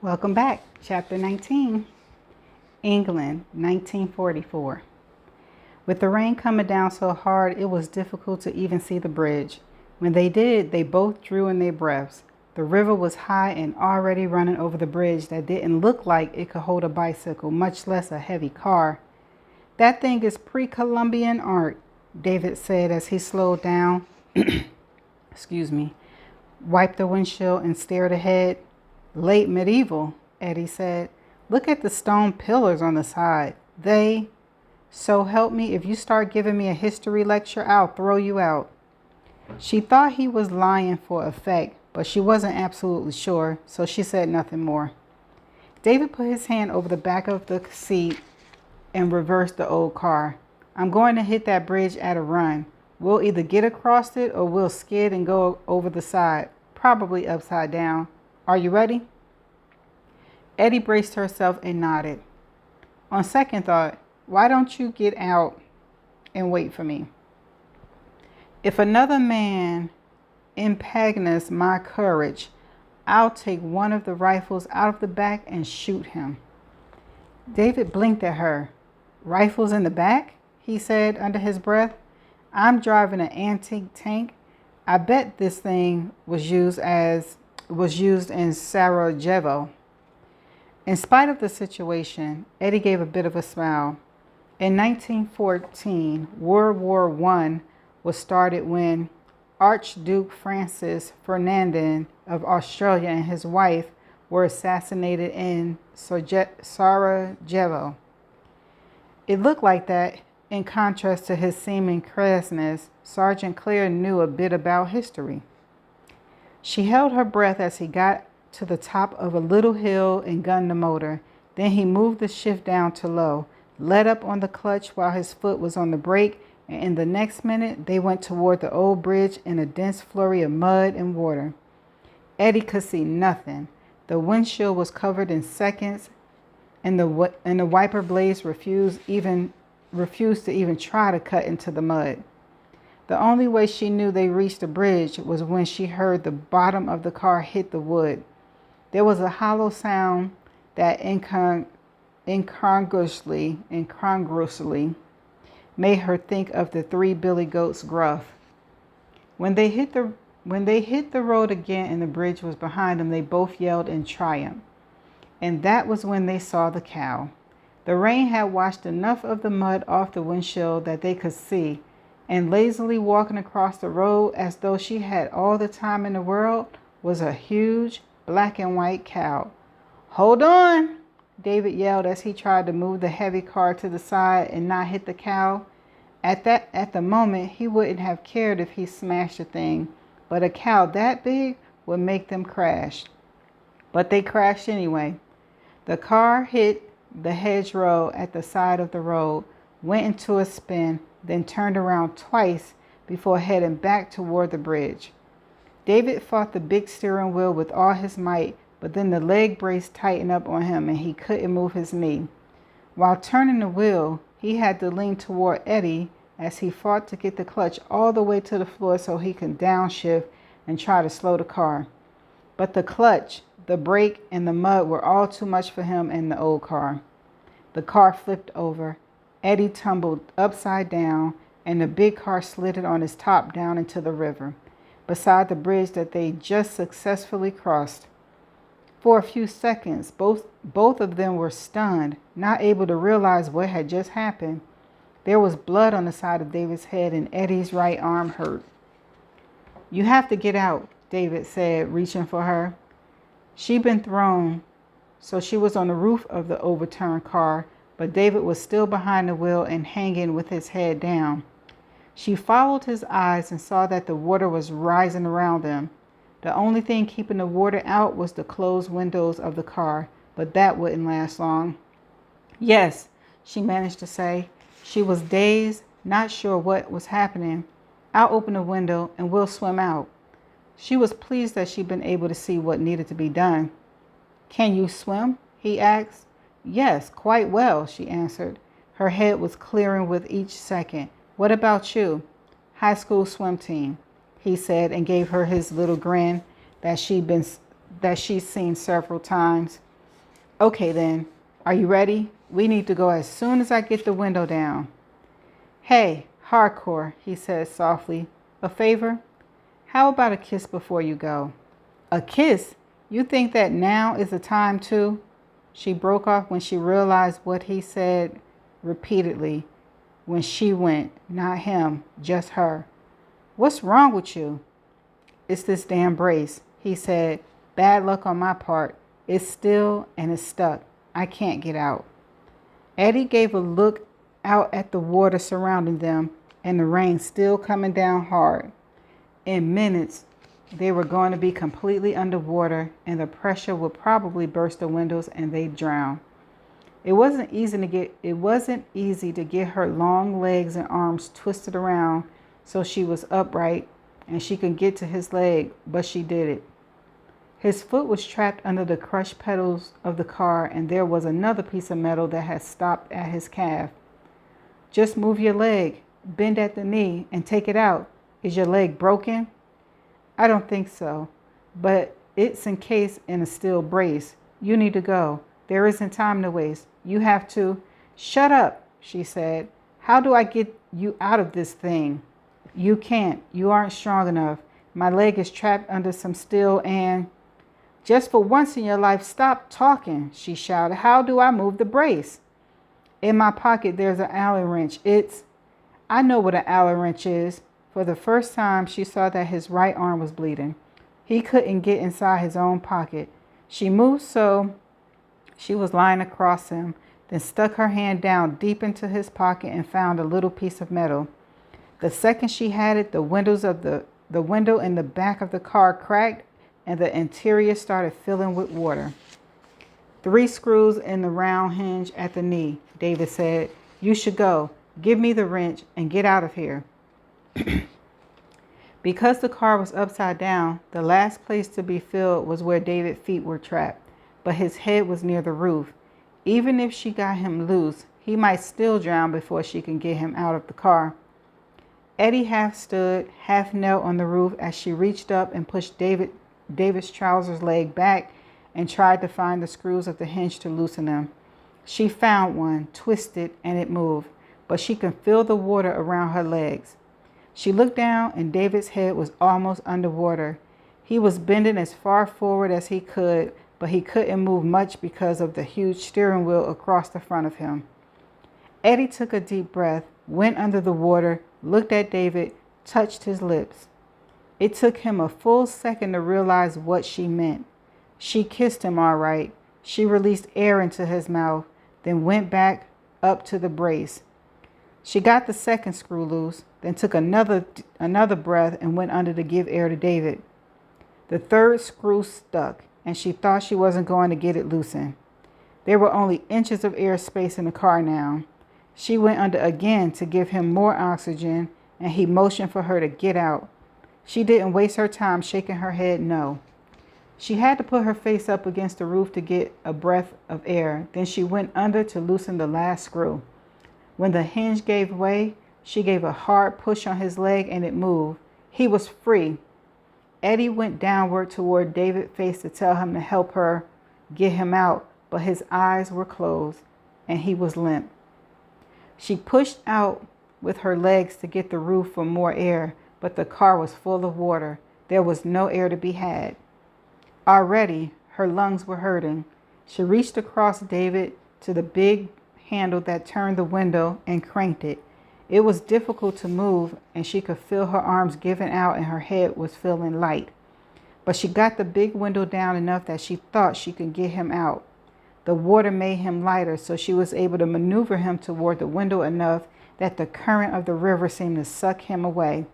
Welcome back. Chapter 19. England, 1944. With the rain coming down so hard, it was difficult to even see the bridge. When they did, they both drew in their breaths. The river was high and already running over the bridge that didn't look like it could hold a bicycle, much less a heavy car. That thing is pre-Columbian art, David said as he slowed down, wiped the windshield and stared ahead. Late medieval, Eddie said. Look at the stone pillars on the side. So help me, if you start giving me a history lecture, I'll throw you out. She thought he was lying for effect, but she wasn't absolutely sure, so she said nothing more. David put his hand over the back of the seat and reversed the old car. I'm going to hit that bridge at a run. We'll either get across it or we'll skid and go over the side, probably upside down. Are you ready? Eddie braced herself and nodded. On second thought, why don't you get out and wait for me? If another man impugns my courage, I'll take one of the rifles out of the back and shoot him. David blinked at her. Rifles in the back? He said under his breath. I'm driving an antique tank. I bet this thing was used in Sarajevo. In spite of the situation, Eddie gave a bit of a smile. In 1914, World War I was started when Archduke Francis Ferdinand of Austria and his wife were assassinated in Sarajevo. It looked like that. In contrast to his seeming crassness, Sergeant Clare knew a bit about history. She held her breath as he got to the top of a little hill and gunned the motor. Then he moved the shift down to low, let up on the clutch while his foot was on the brake, and in the next minute they went toward the old bridge in a dense flurry of mud and water. Eddie could see nothing. The windshield was covered in seconds, and the wiper blades refused to even try to cut into the mud. The only way she knew they reached the bridge was when she heard the bottom of the car hit the wood. There was a hollow sound that incongruously made her think of the Three Billy Goats gruff. When they hit the road again and the bridge was behind them, they both yelled in triumph. And that was when they saw the cow. The rain had washed enough of the mud off the windshield that they could see, and lazily walking across the road as though she had all the time in the world was a huge black and white cow. Hold on, David yelled as he tried to move the heavy car to the side and not hit the cow. At the moment, he wouldn't have cared if he smashed the thing, but a cow that big would make them crash. But they crashed anyway. The car hit the hedgerow at the side of the road, went into a spin, then turned around twice before heading back toward the bridge. David fought the big steering wheel with all his might, but then the leg brace tightened up on him and he couldn't move his knee. While turning the wheel, he had to lean toward Eddie as he fought to get the clutch all the way to the floor so he could downshift and try to slow the car. But the clutch, the brake, and the mud were all too much for him and the old car. The car flipped over. Eddie tumbled upside down, and the big car slid on its top down into the river, beside the bridge that they just successfully crossed. For a few seconds, both of them were stunned, not able to realize what had just happened. There was blood on the side of David's head, and Eddie's right arm hurt. You have to get out, David said, reaching for her. She'd been thrown, so she was on the roof of the overturned car, but David was still behind the wheel and hanging with his head down. She followed his eyes and saw that the water was rising around them. The only thing keeping the water out was the closed windows of the car, but that wouldn't last long. Yes, she managed to say. She was dazed, not sure what was happening. I'll open the window and we'll swim out. She was pleased that she'd been able to see what needed to be done. Can you swim? He asked. Yes, quite well, she answered. Her head was clearing with each second. What about you? High school swim team, he said, and gave her his little grin that she'd seen several times. Okay then, are you ready? We need to go as soon as I get the window down. Hey, Hardcore, he said softly. A favor? How about a kiss before you go? A kiss? You think that now is the time to? She broke off when she realized what he said repeatedly. When she went, not him, just her. What's wrong with you? It's this damn brace, he said. Bad luck on my part. It's still and it's stuck. I can't get out. Eddie gave a look out at the water surrounding them and the rain still coming down hard. In minutes, they were going to be completely underwater and the pressure would probably burst the windows and they'd drown. It wasn't easy to get her long legs and arms twisted around so she was upright and she could get to his leg, but she did it. His foot was trapped under the crushed pedals of the car and there was another piece of metal that had stopped at his calf. Just move your leg, bend at the knee, and take it out. Is your leg broken? I don't think so, but it's encased in a steel brace. You need to go. There isn't time to waste. You have to. Shut up, she said. How do I get you out of this thing? You can't. You aren't strong enough. My leg is trapped under some steel and... Just for once in your life, stop talking, she shouted. How do I move the brace? In my pocket, there's an Allen wrench. I know what an Allen wrench is. For the first time, she saw that his right arm was bleeding. He couldn't get inside his own pocket. She moved so she was lying across him, then stuck her hand down deep into his pocket and found a little piece of metal. The second she had it, the window in the back of the car cracked and the interior started filling with water. 3 screws in the round hinge at the knee, David said. You should go. Give me the wrench and get out of here. Because the car was upside down, the last place to be filled was where David's feet were trapped, but his head was near the roof. Even if she got him loose, he might still drown before she can get him out of the car. Eddie half stood, half knelt on the roof as she reached up and pushed David's trousers leg back and tried to find the screws of the hinge to loosen them. She found one, twisted, and it moved, but she could feel the water around her legs. She looked down and David's head was almost underwater. He was bending as far forward as he could, but he couldn't move much because of the huge steering wheel across the front of him. Eddie took a deep breath, went under the water, looked at David, touched his lips. It took him a full second to realize what she meant. She kissed him all right. She released air into his mouth, then went back up to the brace. She got the second screw loose, then took another breath and went under to give air to David. The third screw stuck, and she thought she wasn't going to get it loosened. There were only inches of air space in the car now. She went under again to give him more oxygen, and he motioned for her to get out. She didn't waste her time shaking her head no. She had to put her face up against the roof to get a breath of air. Then she went under to loosen the last screw. When the hinge gave way, she gave a hard push on his leg and it moved. He was free. Eddie went downward toward David's face to tell him to help her get him out, but his eyes were closed and he was limp. She pushed out with her legs to get the roof for more air, but the car was full of water. There was no air to be had. Already, her lungs were hurting. She reached across David to the big handle that turned the window and cranked it. It was difficult to move, and she could feel her arms giving out and her head was feeling light. But she got the big window down enough that she thought she could get him out. The water made him lighter, so she was able to maneuver him toward the window enough that the current of the river seemed to suck him away.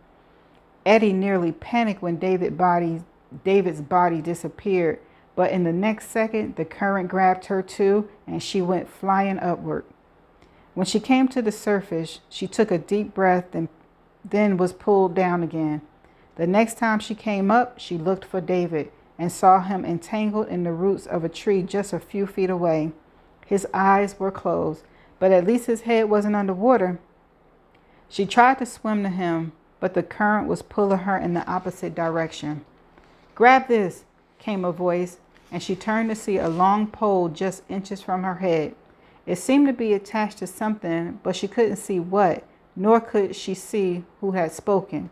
Eddie nearly panicked when David's body disappeared, but in the next second, the current grabbed her too, and she went flying upward. When she came to the surface, she took a deep breath and then was pulled down again. The next time she came up, she looked for David and saw him entangled in the roots of a tree just a few feet away. His eyes were closed, but at least his head wasn't underwater. She tried to swim to him, but the current was pulling her in the opposite direction. Grab this, came a voice. and she turned to see a long pole just inches from her head. It seemed to be attached to something, but she couldn't see what, nor could she see who had spoken.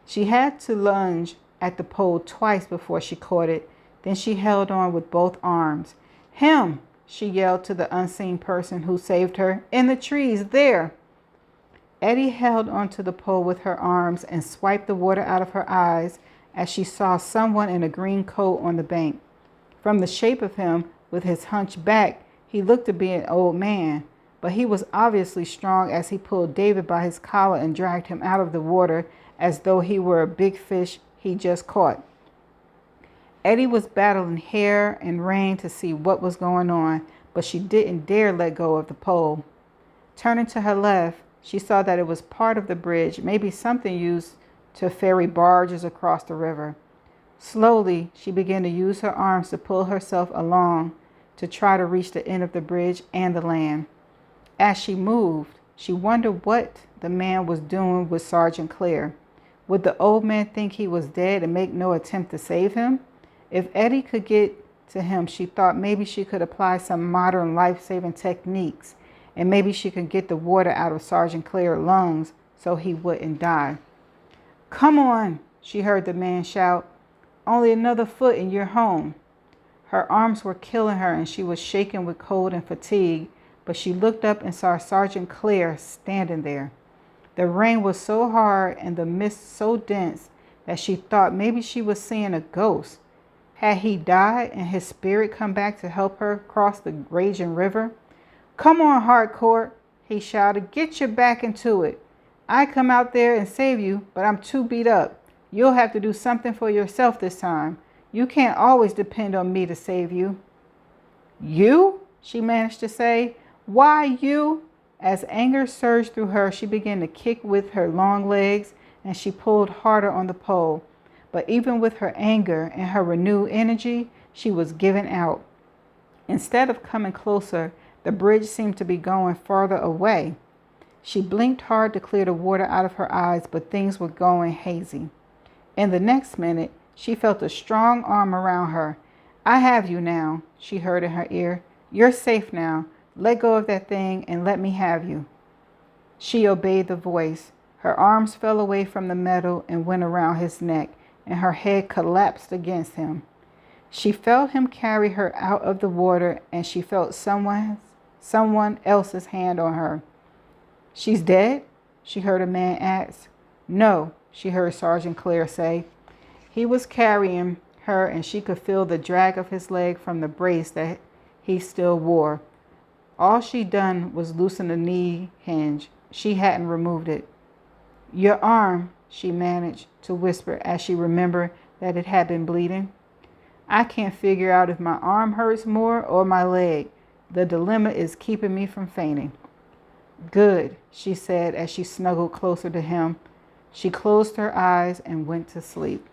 She had to lunge at the pole twice before she caught it. Then she held on with both arms. "Him!" she yelled to the unseen person who saved her. "In the trees, there!" Eddie held onto the pole with her arms and swiped the water out of her eyes as she saw someone in a green coat on the bank. From the shape of him, with his hunched back, he looked to be an old man, but he was obviously strong as he pulled David by his collar and dragged him out of the water as though he were a big fish he just caught. Eddie was battling hair and rain to see what was going on, but she didn't dare let go of the pole. Turning to her left, she saw that it was part of the bridge, maybe something used to ferry barges across the river. Slowly, she began to use her arms to pull herself along to try to reach the end of the bridge and the land. As she moved, she wondered what the man was doing with Sergeant Clare. Would the old man think he was dead and make no attempt to save him? If Eddie could get to him, she thought maybe she could apply some modern life-saving techniques, and maybe she could get the water out of Sergeant Clare's lungs so he wouldn't die. "Come on," she heard the man shout. "Only another foot and you're home." Her arms were killing her and she was shaking with cold and fatigue, but she looked up and saw Sergeant Clare standing there. The rain was so hard and the mist so dense that she thought maybe she was seeing a ghost. Had he died and his spirit come back to help her cross the raging river? "Come on, Harcourt," he shouted. "Get your back into it. I come out there and save you, but I'm too beat up. You'll have to do something for yourself this time. You can't always depend on me to save you." "You?" she managed to say. "Why you?" As anger surged through her, she began to kick with her long legs and she pulled harder on the pole. But even with her anger and her renewed energy, she was giving out. Instead of coming closer, the bridge seemed to be going farther away. She blinked hard to clear the water out of her eyes, but things were going hazy. In the next minute, she felt a strong arm around her. "I have you now," she heard in her ear. "You're safe now. Let go of that thing and let me have you." She obeyed the voice. Her arms fell away from the metal and went around his neck, and her head collapsed against him. She felt him carry her out of the water, and she felt someone else's hand on her. "She's dead?" she heard a man ask. "No," she heard Sergeant Clare say. He was carrying her, and she could feel the drag of his leg from the brace that he still wore. All she'd done was loosen the knee hinge. She hadn't removed it. "Your arm," she managed to whisper as she remembered that it had been bleeding. "I can't figure out if my arm hurts more or my leg. The dilemma is keeping me from fainting." "Good," she said as she snuggled closer to him. She closed her eyes and went to sleep.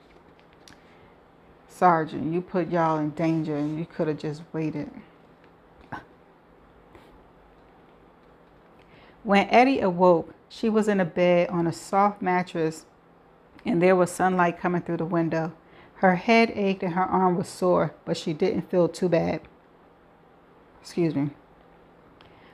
"Sergeant, you put y'all in danger and you could have just waited." When Eddie awoke, she was in a bed on a soft mattress and there was sunlight coming through the window. Her head ached and her arm was sore, but she didn't feel too bad. Excuse me.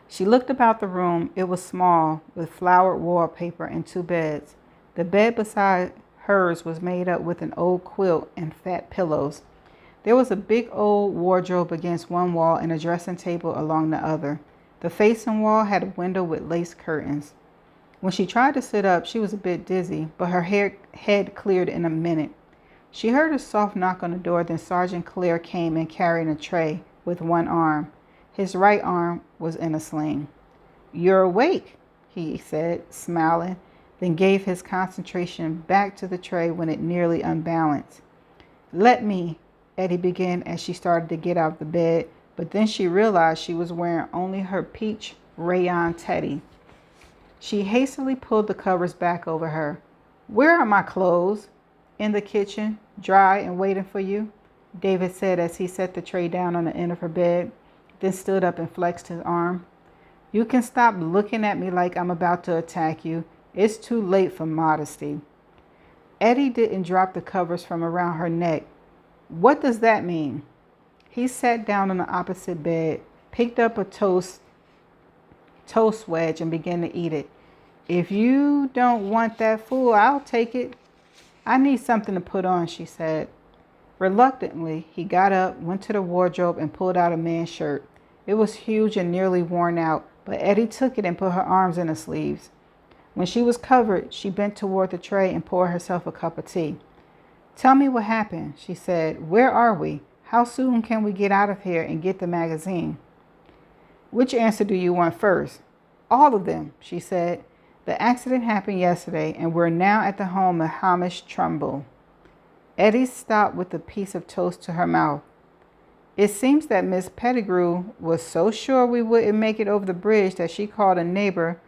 She looked about the room. It was small, with flowered wallpaper and two beds. The bed beside hers was made up with an old quilt and fat pillows. There was a big old wardrobe against one wall and a dressing table along the other. The facing wall had a window with lace curtains. When she tried to sit up, she was a bit dizzy, but her head cleared in a minute. She heard a soft knock on the door, then Sergeant Clare came in carrying a tray with one arm. His right arm was in a sling. "You're awake," he said, smiling, then gave his concentration back to the tray when it nearly unbalanced. "Let me," Eddie began as she started to get out of the bed, but then she realized she was wearing only her peach rayon teddy. She hastily pulled the covers back over her. "Where are my clothes?" "In the kitchen, dry and waiting for you," David said as he set the tray down on the end of her bed, then stood up and flexed his arm. "You can stop looking at me like I'm about to attack you. It's too late for modesty." Eddie didn't drop the covers from around her neck. "What does that mean?" He sat down on the opposite bed, picked up a toast wedge, and began to eat it. If you don't want that food, I'll take it. I need something to put on, she said. Reluctantly, he got up, went to the wardrobe, and pulled out a man's shirt. It was huge and nearly worn out, but Eddie took it and put her arms in the sleeves. When she was covered, she bent toward the tray and poured herself a cup of tea. Tell me what happened, she said. Where are we? How soon can we get out of here and get the magazine? Which answer do you want first? All of them, she said. The accident happened yesterday, and we're now at the home of Hamish Trumbull. Eddie stopped with a piece of toast to her mouth. It seems that Miss Pettigrew was so sure we wouldn't make it over the bridge that she called a neighbor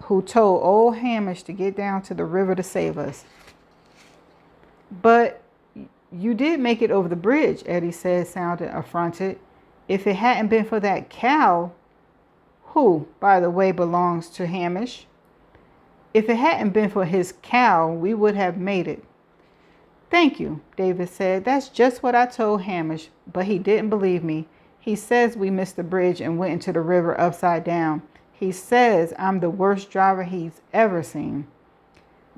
who told old Hamish to get down to the river to save us. But you did make it over the bridge, Eddie said, sounding affronted. If it hadn't been for that cow, who, by the way, belongs to Hamish. If it hadn't been for his cow, we would have made it. Thank you, David said. That's just what I told Hamish, but he didn't believe me. He says we missed the bridge and went into the river upside down. He says I'm the worst driver he's ever seen.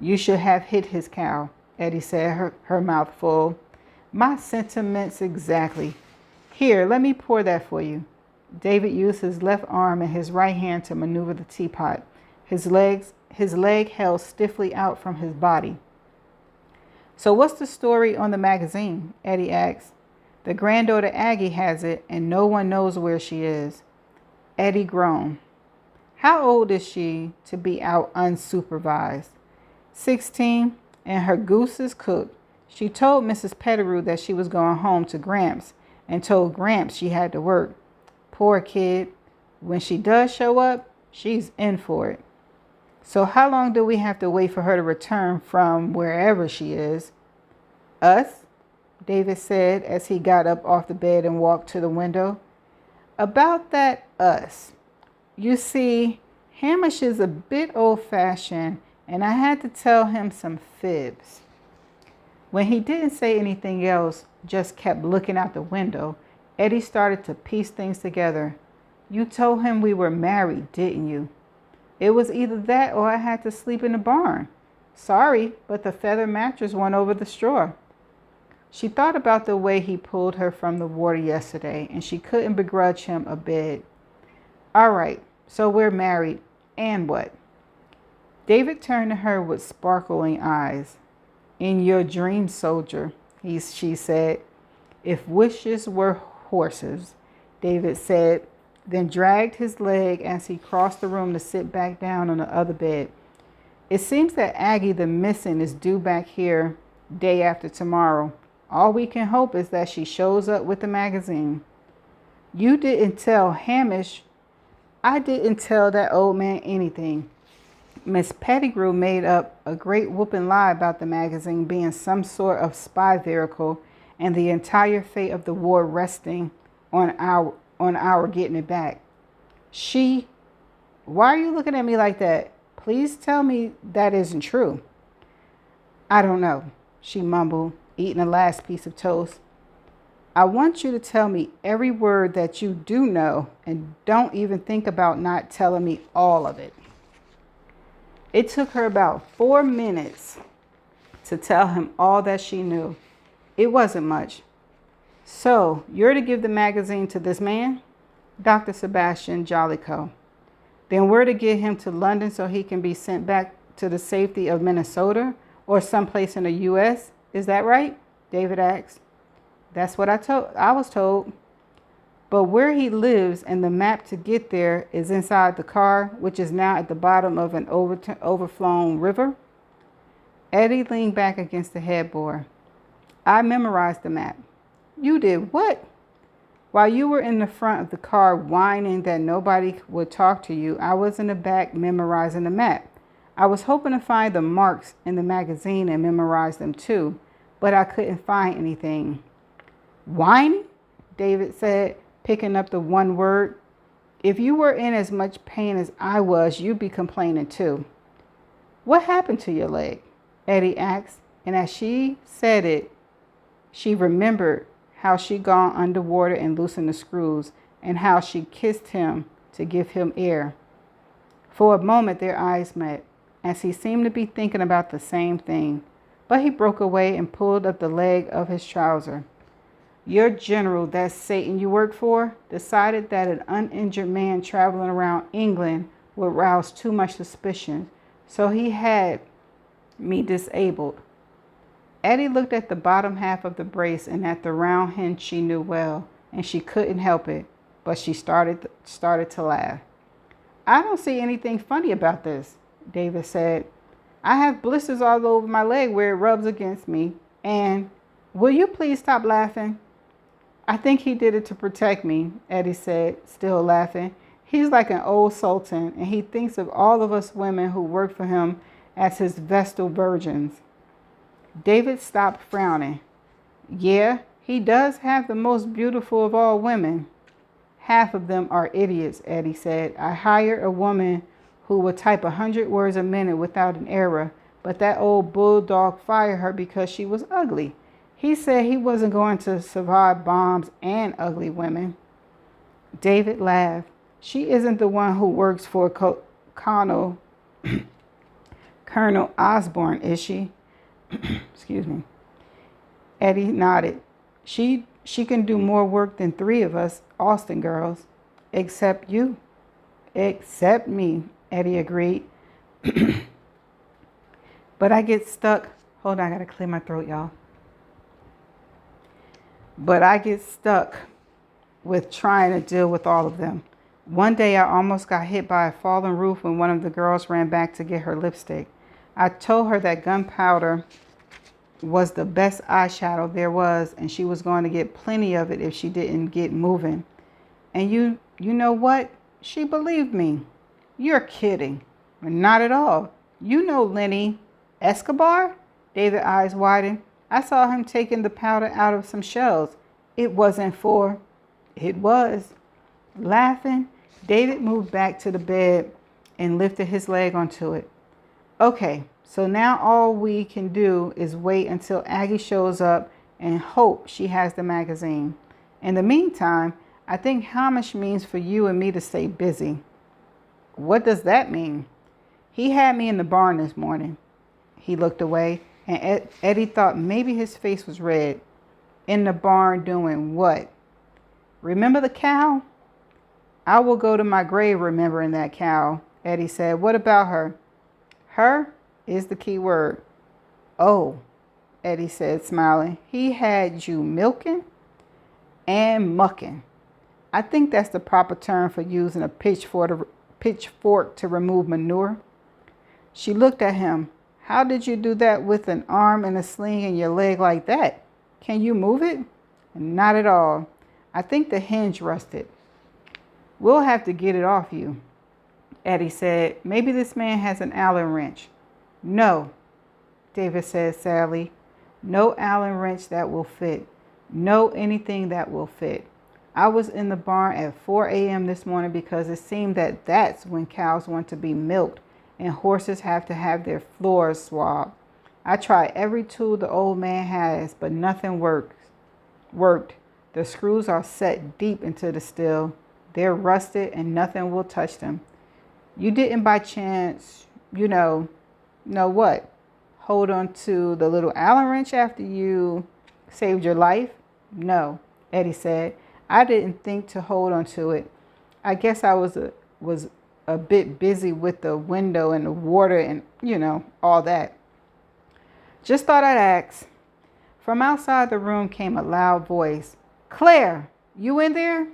You should have hit his cow, Eddie said, her mouth full. My sentiments exactly. Here, let me pour that for you. David used his left arm and his right hand to maneuver the teapot. His leg held stiffly out from his body. So what's the story on the magazine? Eddie asked. The granddaughter Aggie has it, and no one knows where she is. Eddie groaned. How old is she to be out unsupervised? 16, and her goose is cooked. She told Mrs. Pettigrew that she was going home to Gramps and told Gramps she had to work. Poor kid. When she does show up, she's in for it. So how long do we have to wait for her to return from wherever she is? Us, David said as he got up off the bed and walked to the window. About that us. You see, Hamish is a bit old-fashioned, and I had to tell him some fibs. When he didn't say anything else, just kept looking out the window, Eddie started to piece things together. You told him we were married, didn't you? It was either that or I had to sleep in the barn. Sorry, but the feather mattress went over the straw. She thought about the way he pulled her from the water yesterday, and she couldn't begrudge him a bed. All right, so we're married. And what? David turned to her with sparkling eyes. In your dream, soldier, she said. If wishes were horses, David said, then dragged his leg as he crossed the room to sit back down on the other bed. It seems that Aggie the missing is due back here day after tomorrow. All we can hope is that she shows up with the magazine. You didn't tell Hamish. I didn't tell that old man anything. Miss Pettigrew made up a great whooping lie about the magazine being some sort of spy vehicle and the entire fate of the war resting on our getting it back. Why are you looking at me like that? Please tell me that isn't true. I don't know, she mumbled, eating the last piece of toast. I want you to tell me every word that you do know and don't even think about not telling me all of it. It took her about 4 minutes to tell him all that she knew. It wasn't much. So, you're to give the magazine to this man? Dr. Sebastian Jellicoe. Then we're to get him to London so he can be sent back to the safety of Minnesota or someplace in the U.S.? Is that right? David asked. That's what I was told. But where he lives and the map to get there is inside the car, which is now at the bottom of an overflown river. Eddie leaned back against the headboard. I memorized the map. You did what? While you were in the front of the car whining that nobody would talk to you, I was in the back memorizing the map. I was hoping to find the marks in the magazine and memorize them too, but I couldn't find anything. Whining? David said, picking up the one word. If you were in as much pain as I was, you'd be complaining too. What happened to your leg? Eddie asked, and as she said it, she remembered how she gone underwater and loosened the screws, and how she kissed him to give him air. For a moment their eyes met, as he seemed to be thinking about the same thing, but he broke away and pulled up the leg of his trouser. Your general, that Satan you work for, decided that an uninjured man traveling around England would rouse too much suspicion, so he had me disabled. Eddie looked at the bottom half of the brace and at the round hinge she knew well, and she couldn't help it, but she started to laugh. I don't see anything funny about this, David said. I have blisters all over my leg where it rubs against me, and will you please stop laughing? I think he did it to protect me, Eddie said, still laughing. He's like an old sultan, and he thinks of all of us women who work for him as his Vestal virgins. David stopped frowning. Yeah, he does have the most beautiful of all women. Half of them are idiots, Eddie said. I hired a woman who would type 100 words a minute without an error, but that old bulldog fired her because she was ugly. He said he wasn't going to survive bombs and ugly women. David laughed. She isn't the one who works for Colonel Osborne, is she? Excuse me. Eddie nodded. She can do more work than 3 of us Austin girls. Except you. Except me, Eddie agreed. But I get stuck. Hold on, I gotta clear my throat, y'all. But I get stuck with trying to deal with all of them. One day I almost got hit by a fallen roof when one of the girls ran back to get her lipstick. I told her that gunpowder was the best eyeshadow there was, and she was going to get plenty of it if she didn't get moving. And you know what? She believed me. You're kidding. Not at all. You know Lenny Escobar? David's eyes widened. I saw him taking the powder out of some shells. It wasn't for... It was. Laughing, David moved back to the bed and lifted his leg onto it. Okay, so now all we can do is wait until Aggie shows up and hope she has the magazine. In the meantime, I think Hamish means for you and me to stay busy. What does that mean? He had me in the barn this morning. He looked away, and Eddie thought maybe his face was red. In the barn doing what? Remember the cow? I will go to my grave remembering that cow, Eddie said. What about her? Her is the key word. Oh, Eddie said, smiling. He had you milking and mucking. I think that's the proper term for using a pitchfork to remove manure. She looked at him. How did you do that with an arm and a sling in your leg like that? Can you move it? Not at all. I think the hinge rusted. We'll have to get it off you, Eddie said. Maybe this man has an Allen wrench. No, David said sadly. No Allen wrench that will fit. No anything that will fit. I was in the barn at 4 a.m. this morning because it seemed that that's when cows want to be milked and horses have to have their floors swabbed. I tried every tool the old man has, but nothing worked. The screws are set deep into the steel. They're rusted and nothing will touch them. You didn't by chance, know what? Hold on to the little Allen wrench after you saved your life? No, Eddie said. I didn't think to hold on to it. I guess I was a bit busy with the window and the water and, all that. Just thought I'd ask. From outside the room came a loud voice. Claire, you in there?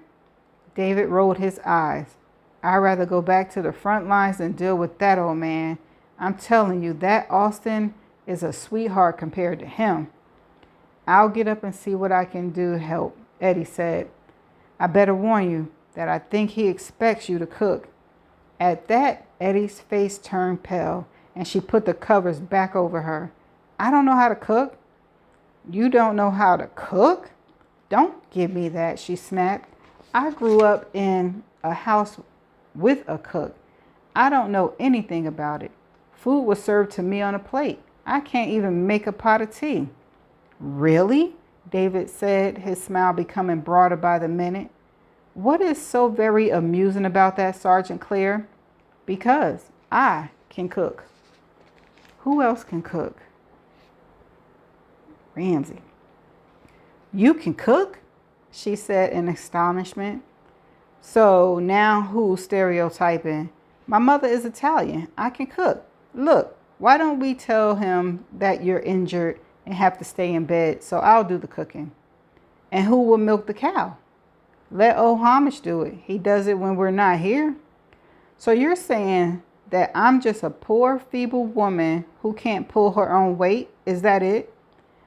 David rolled his eyes. I'd rather go back to the front lines than deal with that old man. I'm telling you, that Austin is a sweetheart compared to him. I'll get up and see what I can do to help, Eddie said. I better warn you that I think he expects you to cook. At that, Eddie's face turned pale, and she put the covers back over her. I don't know how to cook. You don't know how to cook? Don't give me that, she snapped. I grew up in a house with a cook. I don't know anything about it. Food was served to me on a plate. I can't even make a pot of tea. Really? David said, his smile becoming broader by the minute. What is so very amusing about that, Sergeant Clare? Because I can cook. Who else can cook? Ramsay. You can cook? She said in astonishment. So now who's stereotyping? My mother is Italian. I can cook. Look, why don't we tell him that you're injured and have to stay in bed, so I'll do the cooking. And who will milk the cow? Let old Hamish do it. He does it when we're not here. So you're saying that I'm just a poor, feeble woman who can't pull her own weight? Is that it?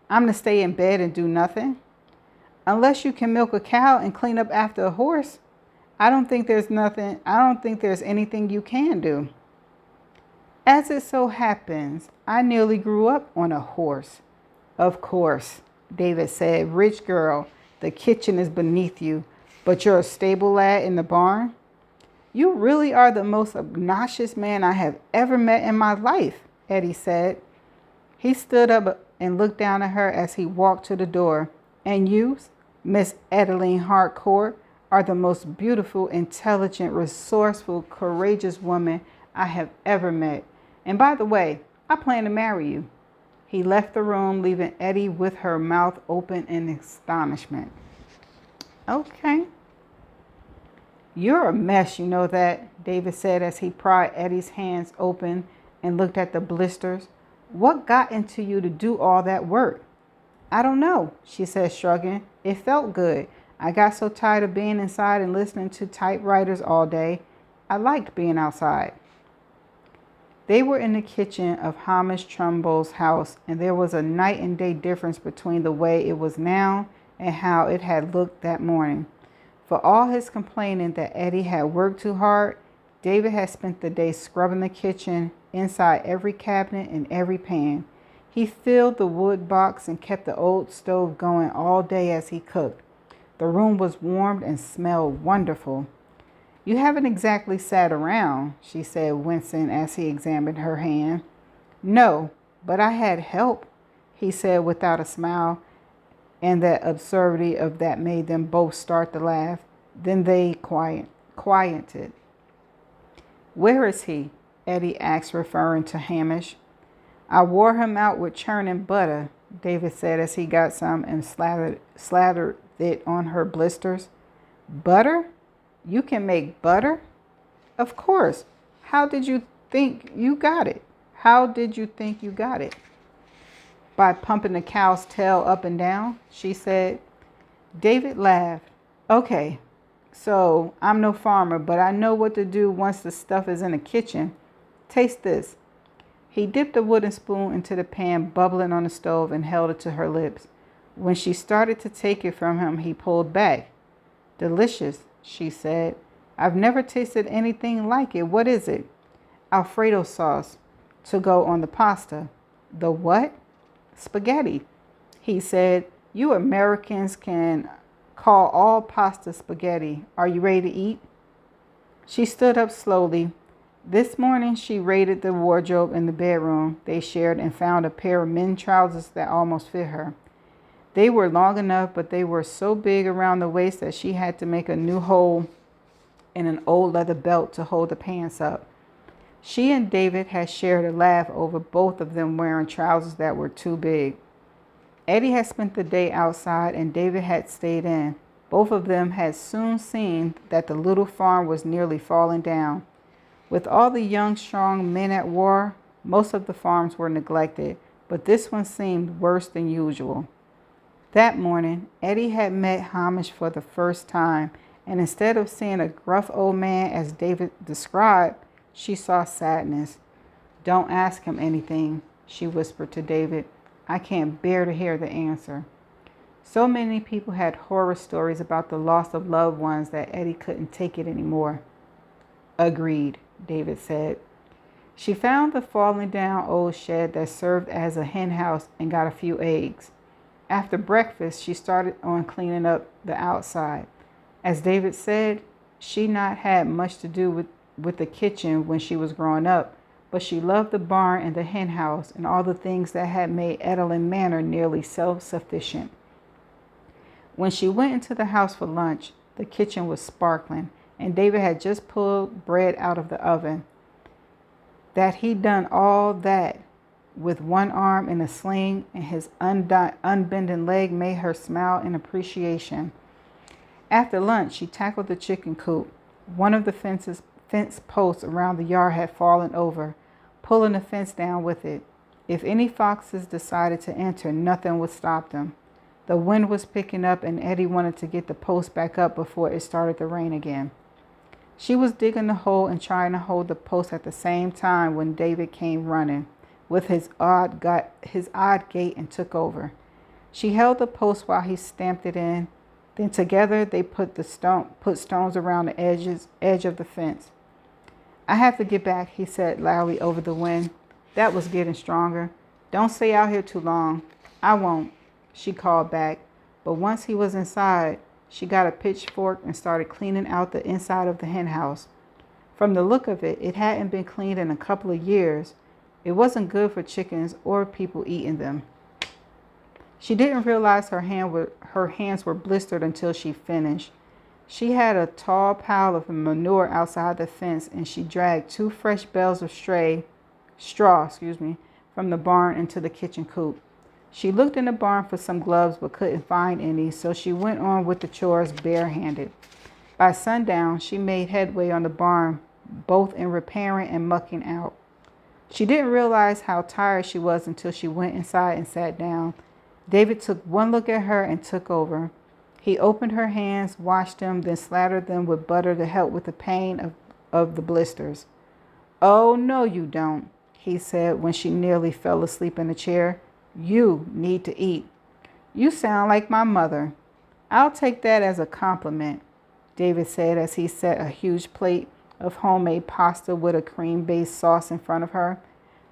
I'm to stay in bed and do nothing? Unless you can milk a cow and clean up after a horse, I don't think there's anything you can do. As it so happens, I nearly grew up on a horse. Of course, David said. Rich girl, the kitchen is beneath you, but you're a stable lad in the barn? You really are the most obnoxious man I have ever met in my life, Eddie said. He stood up and looked down at her as he walked to the door. And you, Miss Adeline Harcourt, are the most beautiful, intelligent, resourceful, courageous woman I have ever met. And by the way, I plan to marry you. He left the room, leaving Eddie with her mouth open in astonishment. Okay. You're a mess, you know that, David said as he pried Eddie's hands open and looked at the blisters. What got into you to do all that work? I don't know, she said, shrugging. It felt good. I got so tired of being inside and listening to typewriters all day. I liked being outside. They were in the kitchen of Hamish Trumbull's house, and there was a night and day difference between the way it was now and how it had looked that morning. For all his complaining that Eddie had worked too hard, David had spent the day scrubbing the kitchen, inside every cabinet and every pan. He filled the wood box and kept the old stove going all day as he cooked. The room was warmed and smelled wonderful. You haven't exactly sat around, she said, wincing as he examined her hand. No, but I had help, he said without a smile, and the absurdity of that made them both start to laugh. Then they quieted. Where is he? Eddie asked, referring to Hamish. I wore him out with churning butter, David said as he got some and slathered it on her blisters. Butter? You can make butter? Of course. How did you think you got it? By pumping the cow's tail up and down, she said. David laughed. Okay, so I'm no farmer, but I know what to do once the stuff is in the kitchen. Taste this. He dipped a wooden spoon into the pan bubbling on the stove and held it to her lips. When she started to take it from him, he pulled back. Delicious, she said. I've never tasted anything like it. What is it? Alfredo sauce to go on the pasta. The what? Spaghetti. He said, you Americans can call all pasta spaghetti. Are you ready to eat? She stood up slowly. This morning she raided the wardrobe in the bedroom they shared and found a pair of men's trousers that almost fit her. They were long enough, but they were so big around the waist that she had to make a new hole in an old leather belt to hold the pants up. She and David had shared a laugh over both of them wearing trousers that were too big. Eddie had spent the day outside and David had stayed in. Both of them had soon seen that the little farm was nearly falling down. With all the young, strong men at war, most of the farms were neglected, but this one seemed worse than usual. That morning, Eddie had met Hamish for the first time, and instead of seeing a gruff old man as David described, she saw sadness. Don't ask him anything, she whispered to David. I can't bear to hear the answer. So many people had horror stories about the loss of loved ones that Eddie couldn't take it anymore. Agreed, David said. She found the falling down old shed that served as a hen house and got a few eggs. After breakfast, she started on cleaning up the outside. As David said, she not had much to do with the kitchen when she was growing up, but she loved the barn and the hen house and all the things that had made Edeling Manor nearly self-sufficient. When she went into the house for lunch, the kitchen was sparkling, and David had just pulled bread out of the oven. That he'd done all that with one arm in a sling and his unbending leg made her smile in appreciation. After lunch, she tackled the chicken coop. One of the fence posts around the yard had fallen over, pulling the fence down with it. If any foxes decided to enter, nothing would stop them. The wind was picking up, and Eddie wanted to get the post back up before it started to rain again. She was digging the hole and trying to hold the post at the same time when David came running with his odd gait and took over. She held the post while he stamped it in. Then together they put stones around the edge of the fence. "I have to get back," he said loudly over the wind. That was getting stronger. "Don't stay out here too long." "I won't," she called back. But once he was inside, she got a pitchfork and started cleaning out the inside of the hen house. From the look of it, it hadn't been cleaned in a couple of years. It wasn't good for chickens or people eating them. She didn't realize her hands were blistered until she finished. She had a tall pile of manure outside the fence, and she dragged 2 fresh bales of straw from the barn into the kitchen coop. She looked in the barn for some gloves but couldn't find any, so she went on with the chores barehanded. By sundown, she made headway on the barn, both in repairing and mucking out. She didn't realize how tired she was until she went inside and sat down. David took one look at her and took over. He opened her hands, washed them, then slathered them with butter to help with the pain of the blisters. "Oh, no, you don't," he said when she nearly fell asleep in the chair. "You need to eat." "You sound like my mother." "I'll take that as a compliment," David said as he set a huge plate of homemade pasta with a cream-based sauce in front of her.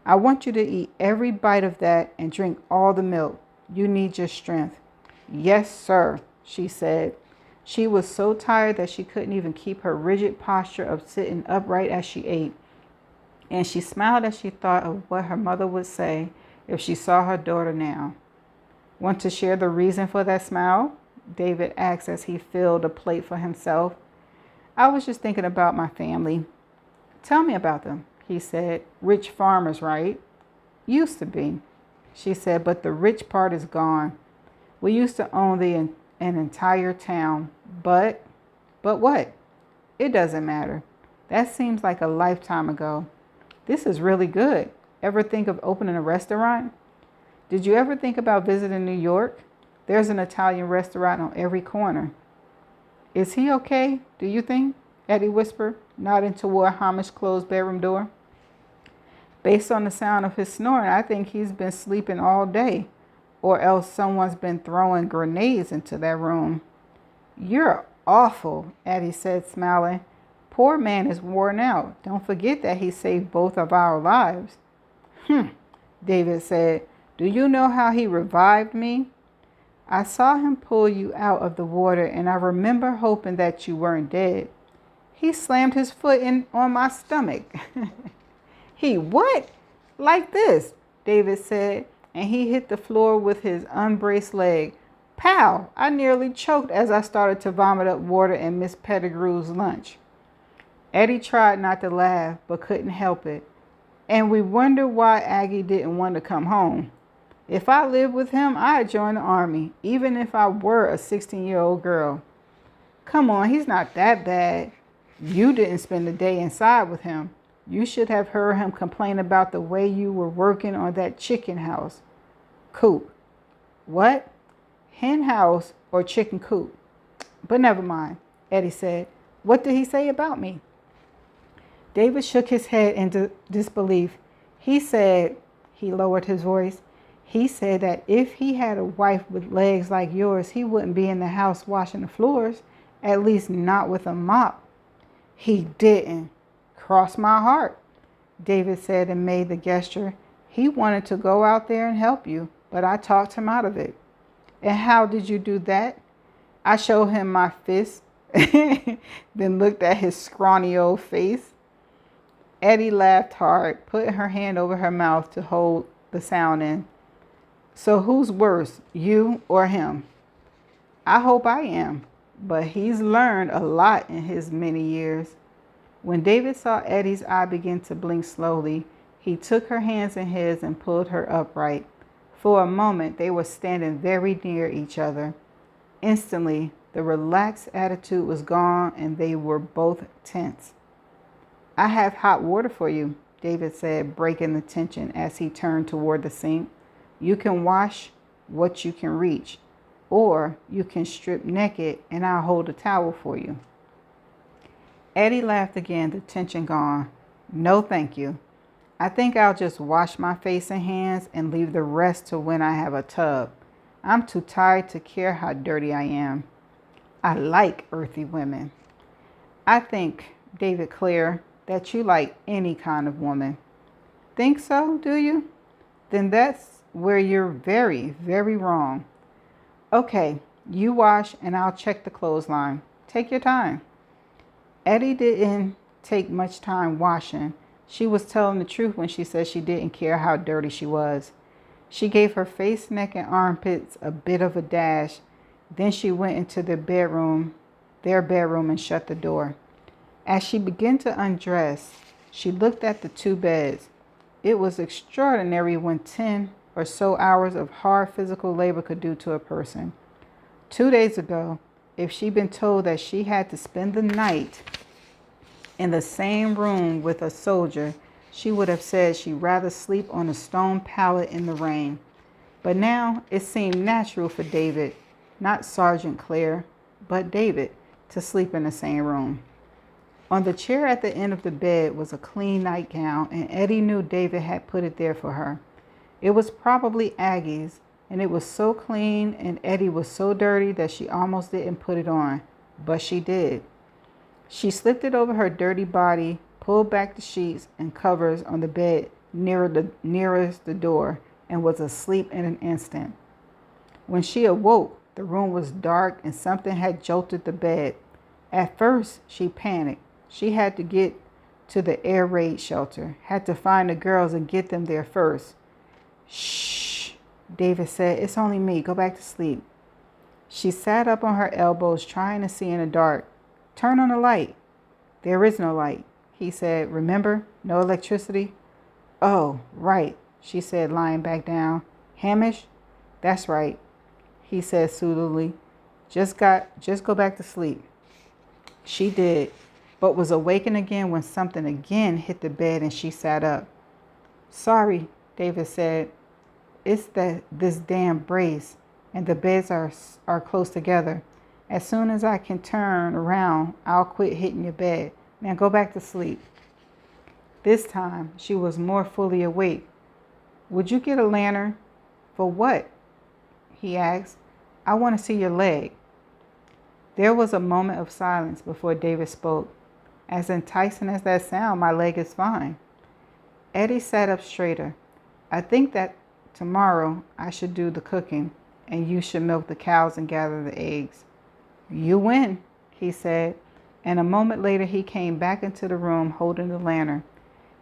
"I want you to eat every bite of that and drink all the milk. You need your strength." "Yes, sir," she said. She was so tired that she couldn't even keep her rigid posture of sitting upright as she ate. And she smiled as she thought of what her mother would say if she saw her daughter now. "Want to share the reason for that smile?" David asked as he filled a plate for himself. "I was just thinking about my family." "Tell me about them," he said. "Rich farmers, right?" "Used to be," she said, "but the rich part is gone. We used to own an entire town, but what? It doesn't matter. That seems like a lifetime ago. This is really good. Ever think of opening a restaurant?" "Did you ever think about visiting New York? There's an Italian restaurant on every corner." "Is he okay, do you think?" Eddie whispered, nodding toward Hamish's closed bedroom door. "Based on the sound of his snoring, I think he's been sleeping all day, or else someone's been throwing grenades into that room." "You're awful," Eddie said, smiling. "Poor man is worn out. Don't forget that he saved both of our lives." David said. "Do you know how he revived me? I saw him pull you out of the water, and I remember hoping that you weren't dead. He slammed his foot on my stomach." "He what?" "Like this," David said, and he hit the floor with his unbraced leg. Pow! I nearly choked as I started to vomit up water in Miss Pettigrew's lunch. Eddie tried not to laugh, but couldn't help it. And we wondered why Aggie didn't want to come home. If I lived with him, I'd join the army, even if I were a 16-year-old girl. Come on, he's not that bad. You didn't spend the day inside with him. You should have heard him complain about the way you were working on that chicken house. Coop. What? Hen house or chicken coop? But never mind, Eddie said. What did he say about me? David shook his head in disbelief. He said, he lowered his voice, he said that if he had a wife with legs like yours, he wouldn't be in the house washing the floors, at least not with a mop. He didn't. Cross my heart, David said and made the gesture. He wanted to go out there and help you, but I talked him out of it. And how did you do that? I showed him my fist, then looked at his scrawny old face. Eddie laughed hard, putting her hand over her mouth to hold the sound in. So who's worse, you or him? I hope I am, but he's learned a lot in his many years. When David saw Eddie's eye begin to blink slowly, he took her hands in his and pulled her upright. For a moment, they were standing very near each other. Instantly, the relaxed attitude was gone and they were both tense. I have hot water for you, David said, breaking the tension as he turned toward the sink. You can wash what you can reach, or you can strip naked and I'll hold a towel for you. Eddie laughed again, the tension gone. No, thank you. I think I'll just wash my face and hands and leave the rest to when I have a tub. I'm too tired to care how dirty I am. I like earthy women. I think, David Clare, that you like any kind of woman. Think so, do you? Then that's where you're very, very wrong. Okay, you wash and I'll check the clothesline. Take your time. Eddie didn't take much time washing. She was telling the truth when she said she didn't care how dirty she was. She gave her face, neck, and armpits a bit of a dash. Then she went into their bedroom and shut the door. As she began to undress, she looked at the two beds. It was extraordinary what 10 or so hours of hard physical labor could do to a person. 2 days ago, if she'd been told that she had to spend the night in the same room with a soldier, she would have said she'd rather sleep on a stone pallet in the rain. But now it seemed natural for David, not Sergeant Clare, but David, to sleep in the same room. On the chair at the end of the bed was a clean nightgown, and Eddie knew David had put it there for her. It was probably Aggie's, and it was so clean and Eddie was so dirty that she almost didn't put it on, but she did. She slipped it over her dirty body, pulled back the sheets and covers on the bed nearest the door, and was asleep in an instant. When she awoke, the room was dark and something had jolted the bed. At first, she panicked. She had to get to the air raid shelter, had to find the girls and get them there first. Shh, David said. It's only me. Go back to sleep. She sat up on her elbows, trying to see in the dark. Turn on the light. There is no light, he said. Remember, no electricity? Oh, right, she said, lying back down. Hamish? That's right, he said soothingly. Just go back to sleep. She did, but was awakened again when something again hit the bed and she sat up. Sorry, David said. It's this damn brace, and the beds are close together. As soon as I can turn around, I'll quit hitting your bed. Now go back to sleep. This time, she was more fully awake. Would you get a lantern? For what? He asked. I want to see your leg. There was a moment of silence before David spoke. As enticing as that sounds, my leg is fine. Eddie sat up straighter. I think that tomorrow I should do the cooking, and you should milk the cows and gather the eggs. You win, he said, and a moment later he came back into the room holding the lantern.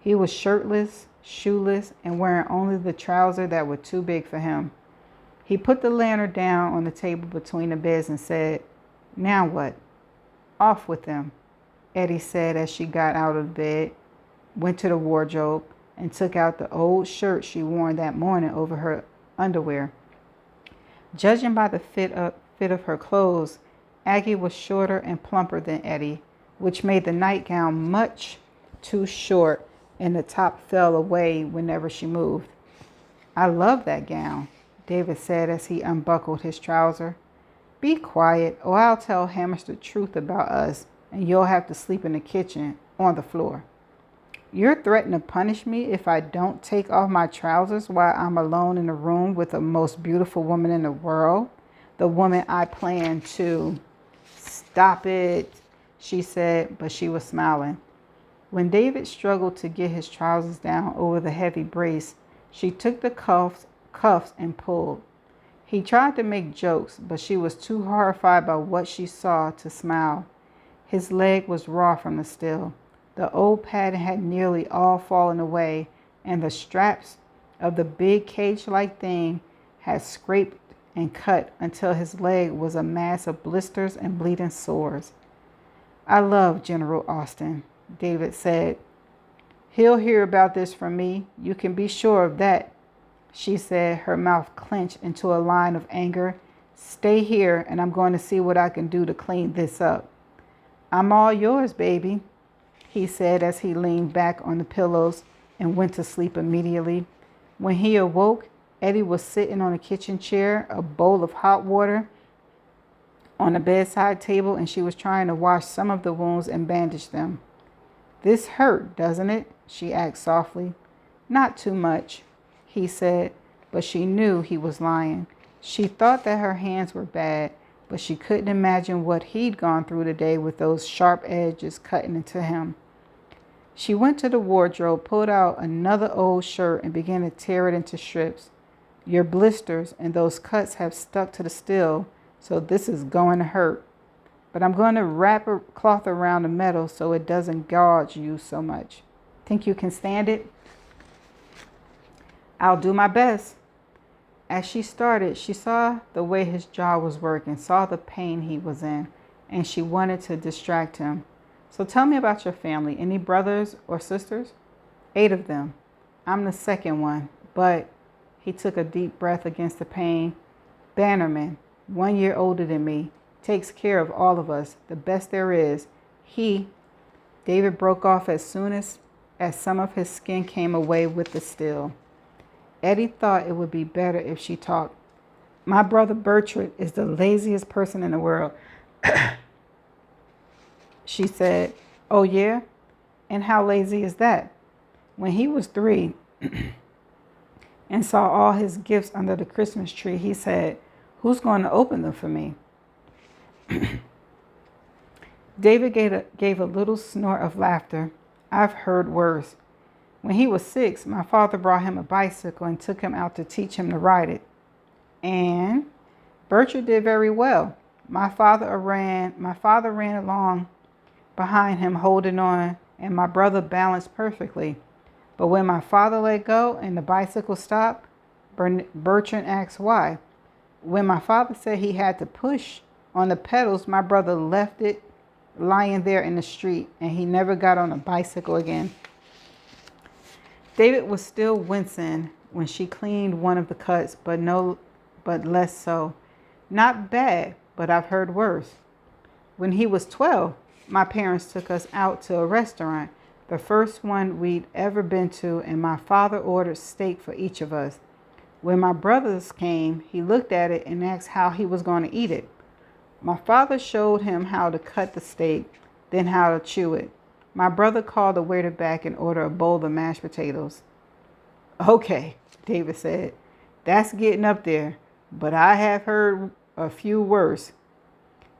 He was shirtless, shoeless, and wearing only the trousers that were too big for him. He put the lantern down on the table between the beds and said, Now what? Off with them, Eddie said as she got out of bed, went to the wardrobe, and took out the old shirt she wore that morning over her underwear. Judging by the fit of her clothes, Aggie was shorter and plumper than Eddie, which made the nightgown much too short and the top fell away whenever she moved. I love that gown, David said as he unbuckled his trouser. Be quiet or I'll tell Hamish the truth about us and you'll have to sleep in the kitchen on the floor. You're threatening to punish me if I don't take off my trousers while I'm alone in a room with the most beautiful woman in the world, the woman I plan to... Stop it, she said, but she was smiling. When David struggled to get his trousers down over the heavy brace, she took the cuffs and pulled. He tried to make jokes, but she was too horrified by what she saw to smile. His leg was raw from the steel. The old padding had nearly all fallen away, and the straps of the big cage-like thing had scraped and cut until his leg was a mass of blisters and bleeding sores. "I love General Austin," David said. "He'll hear about this from me. You can be sure of that," she said, her mouth clenched into a line of anger. "Stay here, and I'm going to see what I can do to clean this up." "I'm all yours, baby," he said as he leaned back on the pillows and went to sleep immediately. When he awoke, Eddie was sitting on a kitchen chair, a bowl of hot water on the bedside table, and she was trying to wash some of the wounds and bandage them. "This hurt, doesn't it?" she asked softly. "Not too much," he said, but she knew he was lying. She thought that her hands were bad, but she couldn't imagine what he'd gone through today with those sharp edges cutting into him. She went to the wardrobe, pulled out another old shirt, and began to tear it into strips. "Your blisters and those cuts have stuck to the steel, so this is going to hurt. But I'm going to wrap a cloth around the metal so it doesn't gouge you so much. Think you can stand it?" "I'll do my best." As she started, she saw the way his jaw was working, saw the pain he was in, and she wanted to distract him. "So tell me about your family. Any brothers or sisters?" "8 of them. I'm the second one, but," he took a deep breath against the pain, "Bannerman, 1 year older than me, takes care of all of us, the best there is. David broke off as soon as some of his skin came away with the steel. Eddie thought it would be better if she talked. "My brother Bertrand is the laziest person in the world," she said. "Oh, yeah? And how lazy is that?" "When he was 3 and saw all his gifts under the Christmas tree, he said, 'Who's going to open them for me?'" David gave a little snort of laughter. "I've heard worse. When he was 6, my father brought him a bicycle and took him out to teach him to ride it. And Bertrand did very well. My father ran along behind him holding on, and my brother balanced perfectly. But when my father let go and the bicycle stopped, Bertrand asked why. When my father said he had to push on the pedals, my brother left it lying there in the street, and he never got on a bicycle again." David was still wincing when she cleaned one of the cuts, but less so. "Not bad, but I've heard worse. When he was 12, my parents took us out to a restaurant, the first one we'd ever been to, and my father ordered steak for each of us. When my brothers came, he looked at it and asked how he was going to eat it. My father showed him how to cut the steak, then how to chew it. My brother called the waiter back and ordered a bowl of mashed potatoes." "Okay," David said. "That's getting up there, but I have heard a few worse.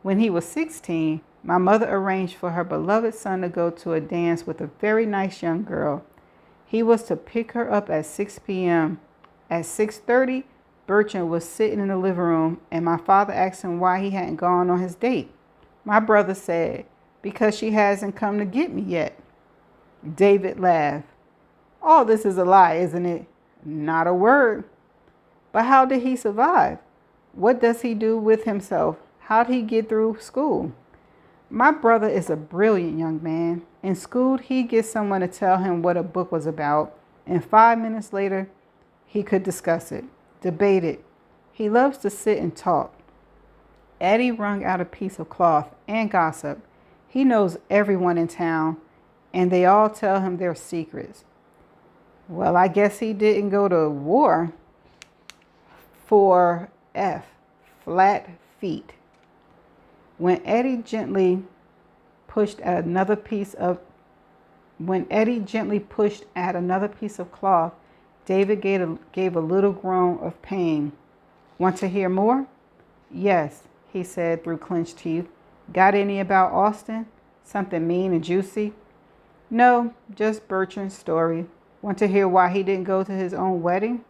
When he was 16, my mother arranged for her beloved son to go to a dance with a very nice young girl. He was to pick her up at 6 p.m. At 6:30, Bertrand was sitting in the living room, and my father asked him why he hadn't gone on his date. My brother said, 'Because she hasn't come to get me yet.'" David laughed. "All this is a lie, isn't it?" "Not a word." "But how did he survive? What does he do with himself? How did he get through school?" "My brother is a brilliant young man. In school, he'd get someone to tell him what a book was about, and 5 minutes later, he could discuss it, debate it. He loves to sit and talk." Eddie wrung out a piece of cloth and gossip. "He knows everyone in town, and they all tell him their secrets." "Well, I guess he didn't go to war." For flat feet. When Eddie gently pushed at another piece of cloth, David gave a little groan of pain. "Want to hear more?" "Yes," he said through clenched teeth. "Got any about Austin? Something mean and juicy?" "No, just Bertrand's story. Want to hear why he didn't go to his own wedding?"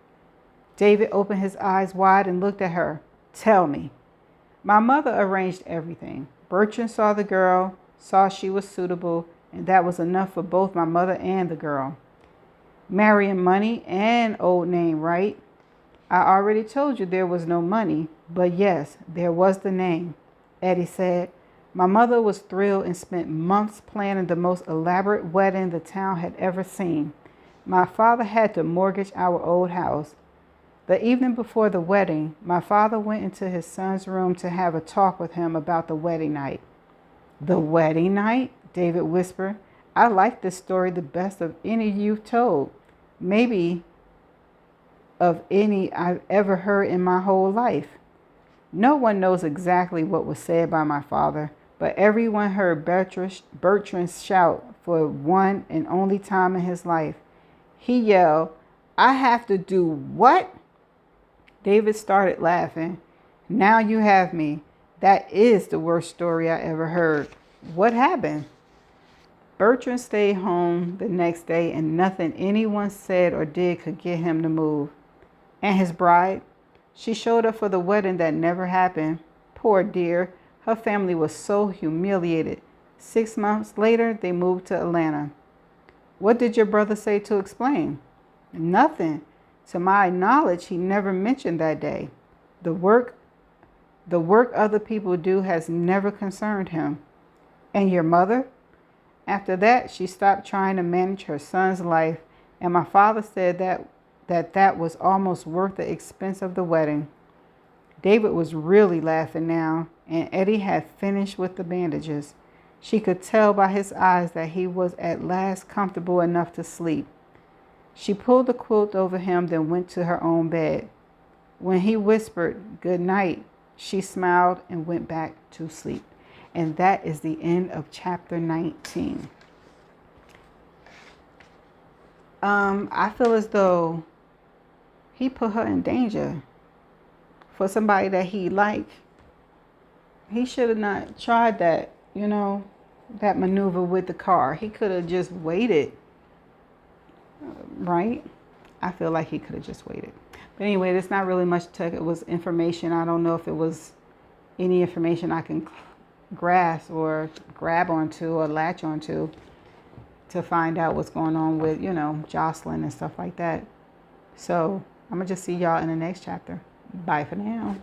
David opened his eyes wide and looked at her. "Tell me." "My mother arranged everything. Bertrand saw the girl, saw she was suitable, and that was enough for both my mother and the girl." "Marrying money and old name, right?" I already told you there was no money, but yes, there was the name, Eddie said. My mother was thrilled and spent months planning the most elaborate wedding the town had ever seen. My father had to mortgage our old house. The evening before the wedding, my father went into his son's room to have a talk with him about the wedding night. The wedding night? David whispered. I like this story the best of any you've told. Maybe of any I've ever heard in my whole life. No one knows exactly what was said by my father, but everyone heard Bertrand shout for one and only time in his life. He yelled, I have to do what? David started laughing. Now you have me. That is the worst story I ever heard. What happened? Bertrand stayed home the next day and nothing anyone said or did could get him to move. And his bride? She showed up for the wedding that never happened. Poor dear. Her family was so humiliated. 6 months later, they moved to Atlanta. What did your brother say to explain? Nothing. To my knowledge, he never mentioned that day. The work other people do has never concerned him. And your mother? After that, she stopped trying to manage her son's life, and my father said that was almost worth the expense of the wedding. David was really laughing now, and Eddie had finished with the bandages. She could tell by his eyes that he was at last comfortable enough to sleep. She pulled the quilt over him, then went to her own bed. When he whispered, "Good night," she smiled and went back to sleep. And that is the end of chapter 19. I feel as though he put her in danger for somebody that he liked. He should have not tried that, that maneuver with the car. He could have just waited, right? I feel like he could have just waited. But anyway, there's not really much to it. It was information. I don't know if it was any information I can grasp or grab onto or latch onto to find out what's going on with, Jocelyn and stuff like that. So I'm going to just see y'all in the next chapter. Bye for now.